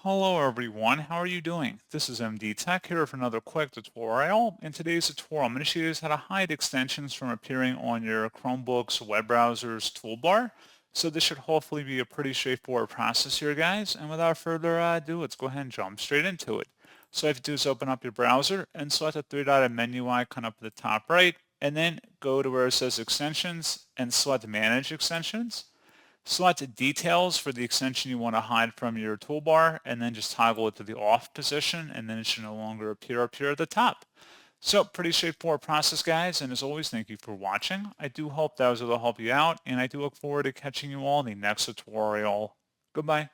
Hello everyone, how are you doing? This is MD Tech here for another quick tutorial. In today's tutorial, I'm going to show you guys how to hide extensions from appearing on your Chromebook's web browser's toolbar. So this should hopefully be a pretty straightforward process here, guys. And without further ado, let's go ahead and jump straight into it. So all you have to do is open up your browser and select the three-dotted menu icon up at the top right, and then go to where it says Extensions and select Manage Extensions. Select details for the extension you want to hide from your toolbar, and then just toggle it to the off position, and then it should no longer appear up here at the top. So pretty straightforward process, guys, and as always, thank you for watching. I do hope that was able to help you out, and I do look forward to catching you all in the next tutorial. Goodbye.